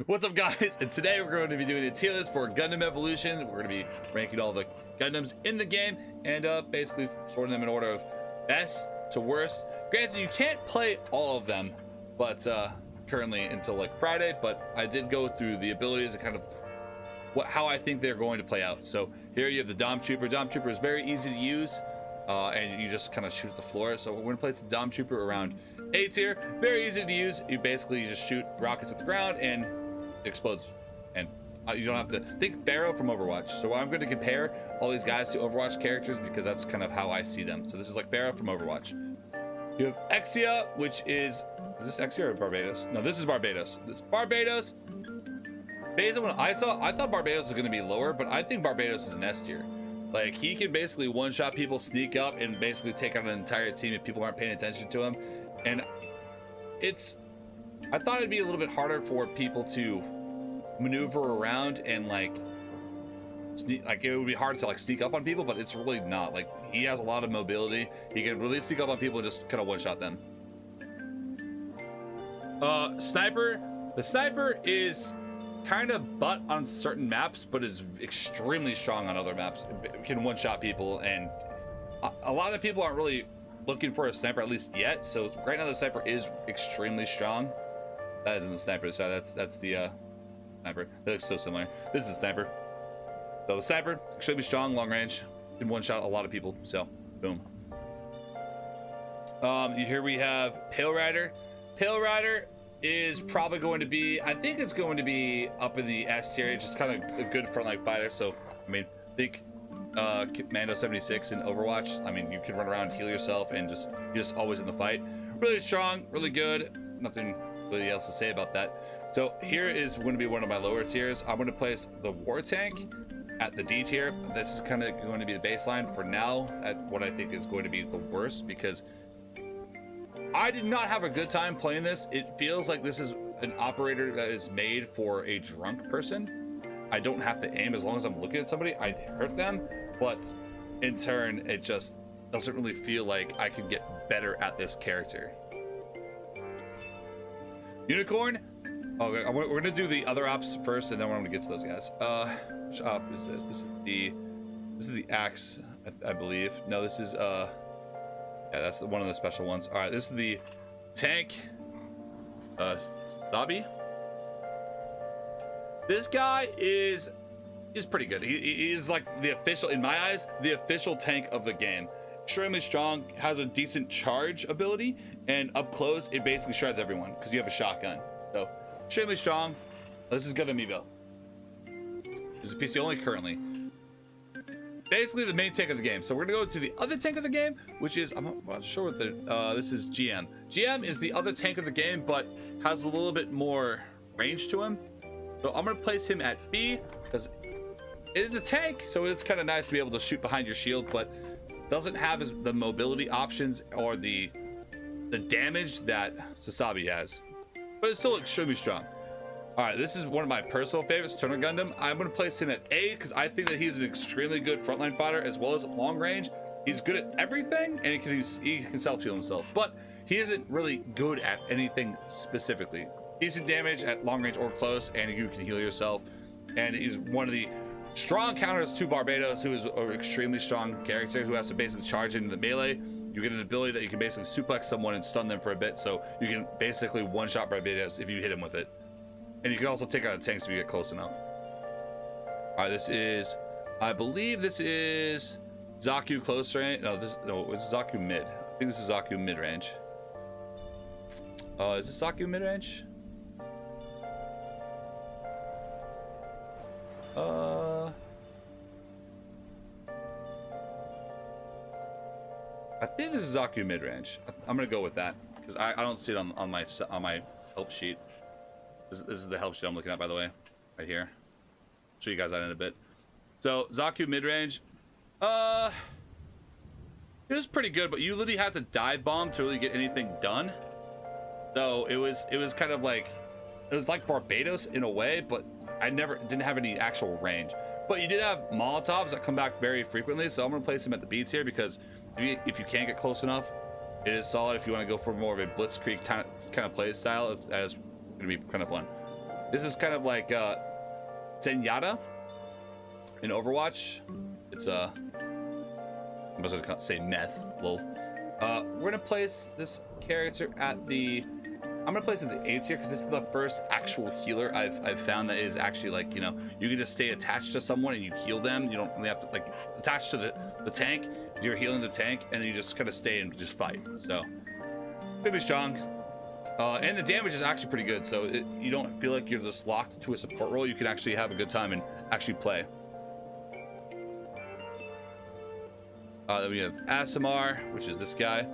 What's up, guys? And today we're going to be doing a tier list for Gundam Evolution. We're going to be ranking all the Gundams in the game and basically sorting them in order of best to worst. Granted, you can't play all of them, but currently until like Friday. But I did go through the abilities and kind of how I think they're going to play out. So here you have the Dom Trooper. Dom Trooper is very easy to use, and you just kind of shoot at the floor. So we're going to place the Dom Trooper around A tier. Very easy to use. You basically just shoot rockets at the ground and it explodes, and you don't have to think Pharaoh from Overwatch. So I'm going to compare all these guys to Overwatch characters because that's kind of how I see them. So this is like Pharaoh from Overwatch. You have Exia, which is this Exia or Barbados? No, this is Barbados. This Barbados. Based on what I thought Barbados was going to be lower, but I think Barbados is an S tier. Like, he can basically one-shot people, sneak up, and basically take out an entire team if people aren't paying attention to him. And I thought it'd be a little bit harder for people to maneuver around and like it would be hard to like sneak up on people, but it's really not. Like, he has a lot of mobility. He can really sneak up on people and just kind of one-shot them. Sniper. The sniper is kind of butt on certain maps, but is extremely strong on other maps. It can one-shot people, and a lot of people aren't really looking for a sniper, at least yet. So right now the sniper is extremely strong. That isn't the sniper. Sorry, that's the sniper. They look so similar. This is the sniper. So the sniper, extremely strong, long range, can one-shot a lot of people. So boom. Here we have Pale Rider. Pale Rider is probably going to be, I think it's going to be up in the S tier. It's just kind of a good frontline fighter. So I mean, think Mando 76 in Overwatch. I mean, you can run around and heal yourself, and you're just always in the fight. Really strong, really good. Nothing really else to say about that. So here is going to be one of my lower tiers. I'm going to place the War Tank at the D tier. This is kind of going to be the baseline for now at what I think is going to be the worst, because I did not have a good time playing this. It feels like this is an operator that is made for a drunk person. I don't have to aim. As long as I'm looking at somebody, I hurt them. But in turn, it just doesn't really feel like I can get better at this character. Unicorn. Okay, we're gonna do the other ops first, and then we're gonna get to those guys. Which op is this? This is the axe, I believe. No, this is yeah, that's one of the special ones. All right, this is the tank. Zabi. This guy is pretty good. He is like the official, in my eyes, the official tank of the game. Extremely strong, has a decent charge ability, and up close it basically shreds everyone because you have a shotgun. So extremely strong. This is Gundam Evo. There's a PC only currently. Basically the main tank of the game. So we're gonna go to the other tank of the game, which is, I'm not sure what the this is GM. GM is the other tank of the game, but has a little bit more range to him. So I'm gonna place him at B because it is a tank, so it's kind of nice to be able to shoot behind your shield, but doesn't have the mobility options or the damage that Sasabi has, but it's still extremely strong. All right, this is one of my personal favorites, Turner Gundam. I'm going to place him at A because I think that he's an extremely good frontline fighter as well as long range. He's good at everything, and he can self-heal himself, but he isn't really good at anything specifically. Decent damage at long range or close, and you can heal yourself, and he's one of the strong counters to Barbados, who is an extremely strong character who has to basically charge into the melee. You get an ability that you can basically suplex someone and stun them for a bit, so you can basically one-shot Barbados if you hit him with it. And you can also take out the tanks if you get close enough. All right, this is, I believe this is Zaku close range. No, it's Zaku mid. I think this is Zaku mid range. Is this Zaku mid range? I think this is Zaku mid range. I'm gonna go with that because I don't see it on my help sheet. This is the help sheet I'm looking at, by the way, right here. I'll show you guys that in a bit. So Zaku mid range, it was pretty good, but you literally had to dive bomb to really get anything done. So it was kind of like, it was like Barbados in a way, but I didn't have any actual range. But you did have Molotovs that come back very frequently, so I'm gonna place them at the beats here because if you can't get close enough, it is solid. If you want to go for more of a blitzkrieg kind of play style, that is gonna be kind of fun. This is kind of like Zenyatta in Overwatch. It's I'm supposed to say meth. Lol. We're gonna place this character at the. I'm gonna place it at the 8 tier because this is the first actual healer I've found that is actually like, you know, you can just stay attached to someone and you heal them. You don't really have to like attach to the tank. You're healing the tank and then you just kind of stay and just fight. So pretty strong. And the damage is actually pretty good. So you don't feel like you're just locked to a support role. You can actually have a good time and actually play. Then we have Asimar, which is this guy.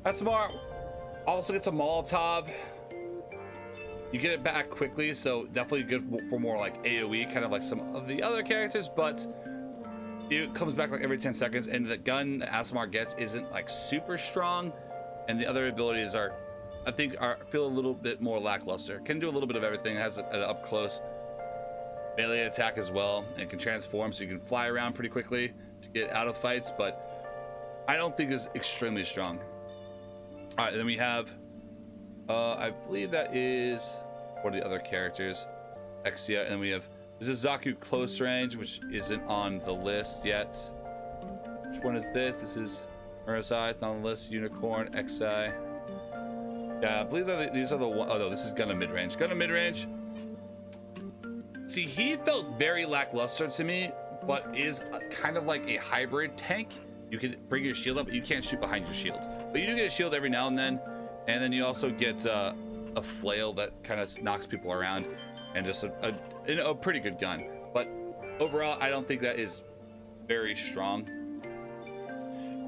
Asimar also gets a Molotov. You get it back quickly, so definitely good for more like AoE, kind of like some of the other characters, but it comes back like every 10 seconds, and the gun Asimar gets isn't like super strong, and the other abilities are, I think, feel a little bit more lackluster. Can do a little bit of everything. It has an up close melee attack as well, and can transform, so you can fly around pretty quickly to get out of fights, but I don't think it's extremely strong. All right, then we have, I believe that is one of the other characters, Exia, and then we have, this is Zaku close range, which isn't on the list yet. Which one is this? This is Murasai, it's on the list, Unicorn, Xi. Yeah, I believe that these are the one, oh no, this is Gundam mid-range. Gundam mid-range. See, he felt very lackluster to me, but is kind of like a hybrid tank. You can bring your shield up, but you can't shoot behind your shield. But you do get a shield every now and then you also get a flail that kind of knocks people around, and just a pretty good gun. But overall, I don't think that is very strong.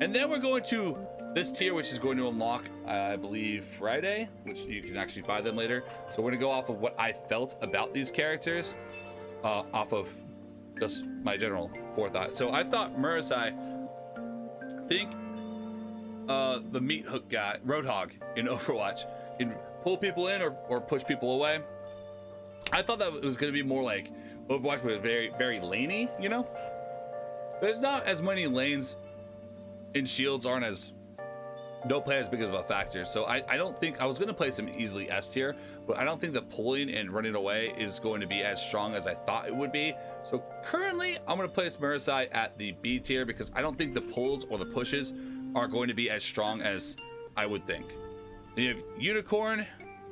And then we're going to this tier, which is going to unlock, I believe, Friday, which you can actually buy them later. So we're gonna go off of what I felt about these characters, off of just my general forethought. So I thought Murasai, think the meat hook guy, Roadhog in Overwatch, can pull people in or push people away. I thought that it was going to be more like Overwatch, but very, very laney, you know? There's not as many lanes in shields, don't play as big of a factor. So I don't think, I was going to place him easily S tier, but I don't think that pulling and running away is going to be as strong as I thought it would be. So currently I'm going to place Murasai at the B tier because I don't think the pulls or the pushes are going to be as strong as I would think. Then you have Unicorn,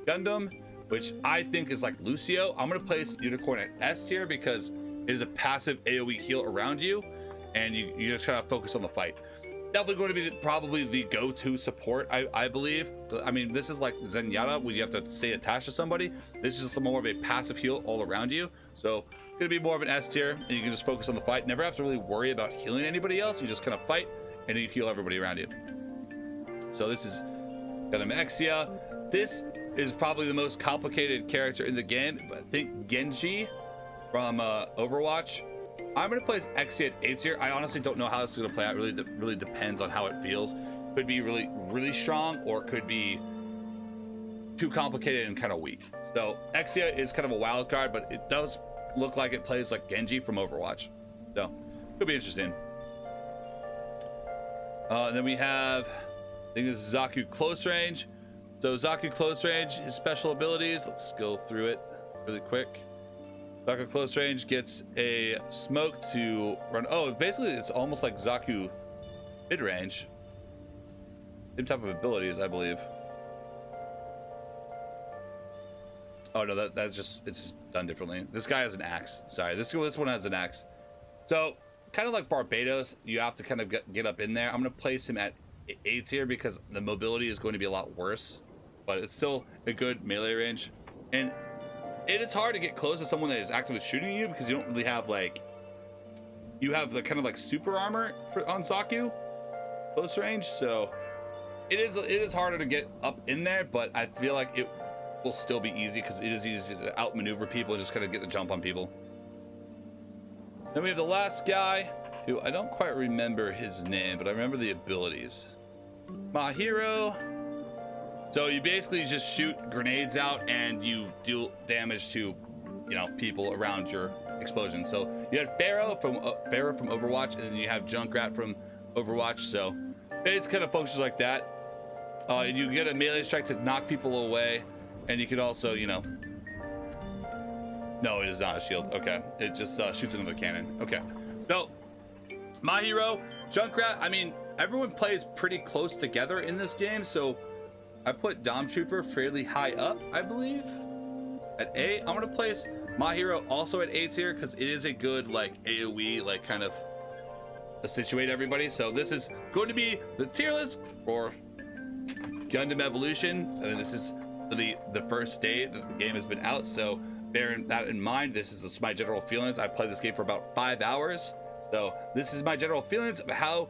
Gundam, which I think is like Lucio. I'm going to place Unicorn at S tier because it is a passive AoE heal around you, and you just kind of focus on the fight. Definitely going to be probably the go-to support, I believe. I mean, this is like Zenyatta, where you have to stay attached to somebody. This is just more of a passive heal all around you. So going to be more of an S tier, and you can just focus on the fight. Never have to really worry about healing anybody else. You just kind of fight, and you heal everybody around you. So this is Animexia. This is probably the most complicated character in the game, but I think Genji from Overwatch. I'm going to place Exia at 8 tier. I honestly don't know how this is going to play out. It really depends on how it feels. Could be really, really strong, or could be too complicated and kind of weak. So Exia is kind of a wild card, but it does look like it plays like Genji from Overwatch. So could be interesting. Then we have, I think this is Zaku close range. So Zaku close range, his special abilities, let's go through it really quick. Zaku close range gets a smoke to run. Oh, basically it's almost like Zaku mid range. Same type of abilities, I believe. Oh no, that's just, it's just done differently. This guy has an axe. Sorry, this one has an axe. So kind of like Barbados, you have to kind of get up in there. I'm gonna place him at 8 tier because the mobility is going to be a lot worse, but it's still a good melee range. And it's hard to get close to someone that is actively shooting you because you don't really have like, you have the kind of like super armor on Zaku close range. So it is harder to get up in there, but I feel like it will still be easy because it is easy to outmaneuver people and just kind of get the jump on people. Then we have the last guy, who I don't quite remember his name, but I remember the abilities. Mahiro. So you basically just shoot grenades out and you deal damage to, you know, people around your explosion. So you had Pharaoh from Overwatch, and then you have Junkrat from Overwatch. So it kind of functions like that. You get a melee strike to knock people away, and you could also, you know, no, it is not a shield. Okay, it just shoots another cannon. Okay, so my hero, Junkrat. I mean, everyone plays pretty close together in this game, so I put Dom Trooper fairly high up, I believe, at A. I'm gonna place my hero also at A tier because it is a good like AoE, like kind of situate everybody. So this is going to be the tier list for Gundam Evolution, and this is the first day that the game has been out, so bear that in mind. This is my general feelings. I played this game for about 5 hours, so this is my general feelings of how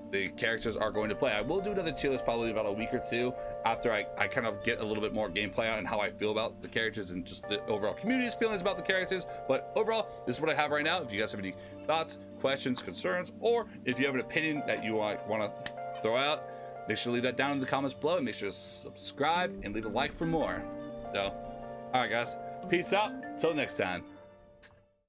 the characters are going to play. I will do another tier list probably about a week or two after I kind of get a little bit more gameplay out and how I feel about the characters and just the overall community's feelings about the characters. But overall, this is what I have right now. If you guys have any thoughts, questions, concerns, or if you have an opinion that you want to throw out, make sure to leave that down in the comments below, and make sure to subscribe and leave a like for more. So, all right, guys, peace out. Till next time.